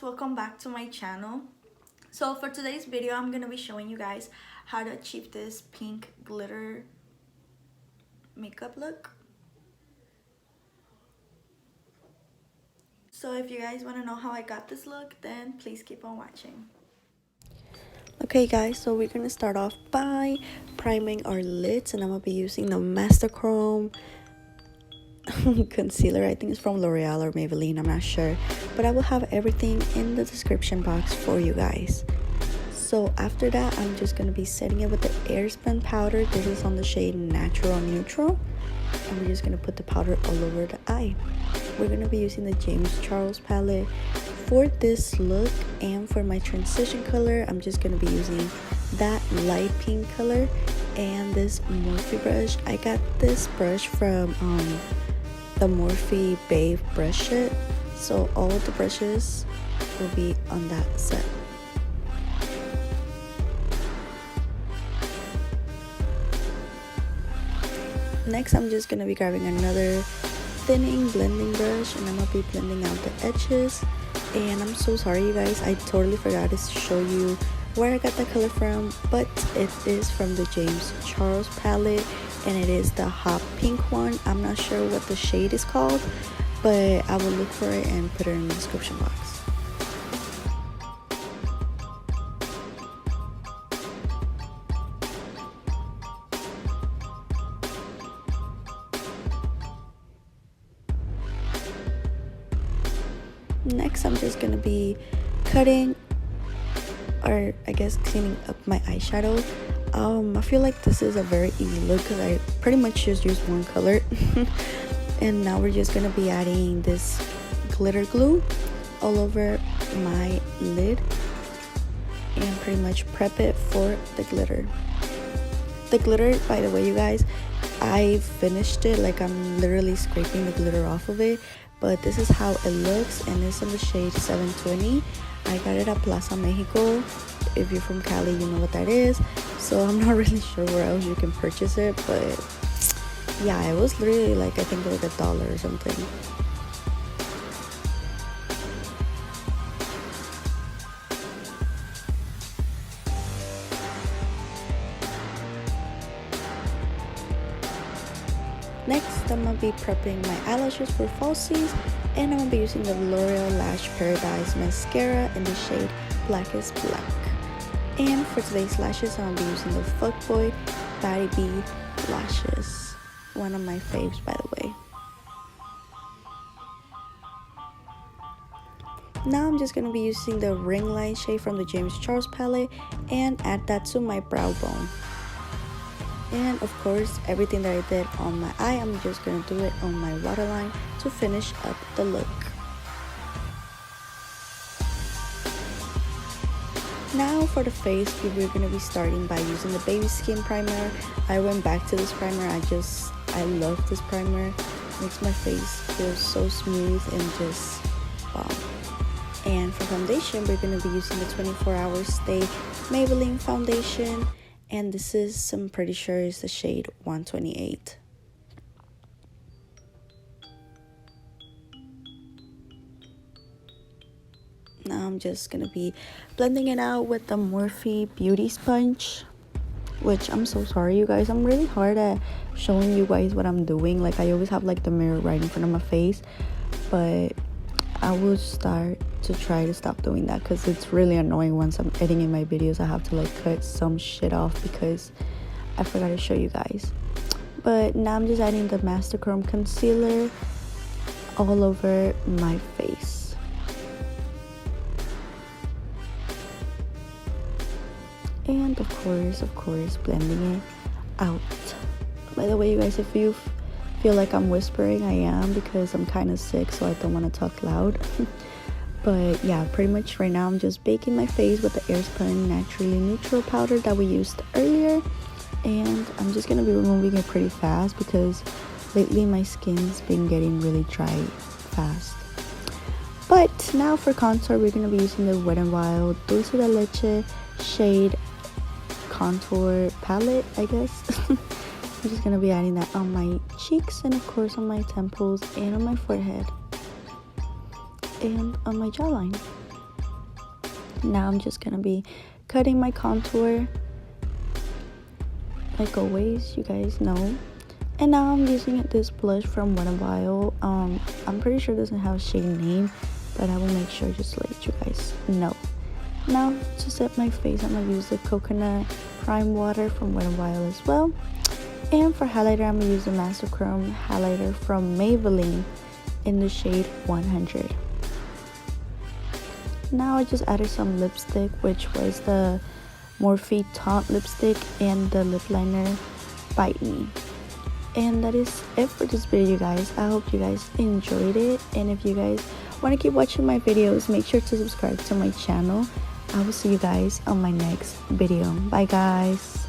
guys, welcome back to my channel. So for today's video, I'm gonna be showing you guys how to achieve this pink glitter makeup look. So if you guys want to know how I got this look, then please keep on watching. Okay guys, so we're gonna start off by priming our lids, and I'm gonna be using the Master Chrome concealer. I think it's from L'Oreal or Maybelline, I'm not sure, but I will have everything in the description box for you guys. So after that, I'm just going to be setting it with the Airspun powder. This is on the shade Natural Neutral, and we're just going to put the powder all over the eye. We're going to be using the James Charles palette for this look, and for my transition color I'm just going to be using that light pink color and this Morphe brush. I got this brush from the Morphe Babe brush set, so all of the brushes will be on that set. Next, I'm just gonna be grabbing another thinning blending brush, and I'm gonna be blending out the edges. And I'm so sorry you guys, I totally forgot to show you where I got that color from, but it is from the James Charles palette, and it is the hot pink one. I'm not sure what the shade is called, but I will look for it and put it in the description box. Next, I'm just gonna be cutting, or I guess cleaning up my eyeshadow. I feel like this is a very easy look because I pretty much just used one color. And now we're just gonna be adding this glitter glue all over my lid and pretty much prep it for the glitter. The glitter, by the way you guys, I finished it, like I'm literally scraping the glitter off of it, but this is how it looks, and it's in the shade 720. I got it at Plaza, Mexico. If you're from Cali, you know what that is. So I'm not really sure where else you can purchase it, but yeah, it was literally like, I think like $1 or something. Next, I'm gonna be prepping my eyelashes for falsies, and I'm gonna be using the Loreal Lash Paradise Mascara in the shade Blackest Black. And for today's lashes, I'm gonna be using the Fuckboy Baddie Lashes, one of my faves by the way. Now I'm just gonna be using the ringlight shade from the James Charles palette and add that to my brow bone. And of course, everything that I did on my eye, I'm just gonna do it on my waterline to finish up the look. Now for the face, we're gonna be starting by using the Baby Skin primer. I went back to this primer. I love this primer. It makes my face feel so smooth and just wow. And for foundation, we're gonna be using the 24-Hour Stay Maybelline foundation. And this is, I'm pretty sure, is the shade 128. Now I'm just going to be blending it out with the Morphe Beauty Sponge. Which, I'm so sorry you guys, I'm really hard at showing you guys what I'm doing. Like, I always have like the mirror right in front of my face. But I will start to try to stop doing that because it's really annoying. Once I'm editing my videos, I have to like cut some shit off because I forgot to show you guys. But now I'm just adding the Master Chrome concealer all over my face. And of course blending it out. By the way you guys, if you feel like I'm whispering, I am because I'm kind of sick, so I don't want to talk loud. But yeah, pretty much right now I'm just baking my face with the Airspun Naturally Neutral powder that we used earlier, and I'm just gonna be removing it pretty fast because lately my skin's been getting really dry fast. But now for contour, we're gonna be using the Wet n Wild Dulce de Leche shade contour palette, I guess. I'm just gonna be adding that on my cheeks, and of course on my temples and on my forehead and on my jawline. Now I'm just gonna be cutting my contour like always, you guys know. And now I'm using this blush from Wet n Wild. I'm pretty sure it doesn't have a shade name, but I will make sure just to let you guys know. Now to set my face, I'm gonna use the coconut prime water from Wet n Wild as well. And for highlighter, I'm gonna use the Master Chrome highlighter from Maybelline in the shade 100. Now I just added some lipstick, which was the Morphe Taunt lipstick and the lip liner Bite Me. And that is it for this video, guys. I hope you guys enjoyed it, and if you guys want to keep watching my videos, make sure to subscribe to my channel. I will see you guys on my next video. Bye guys.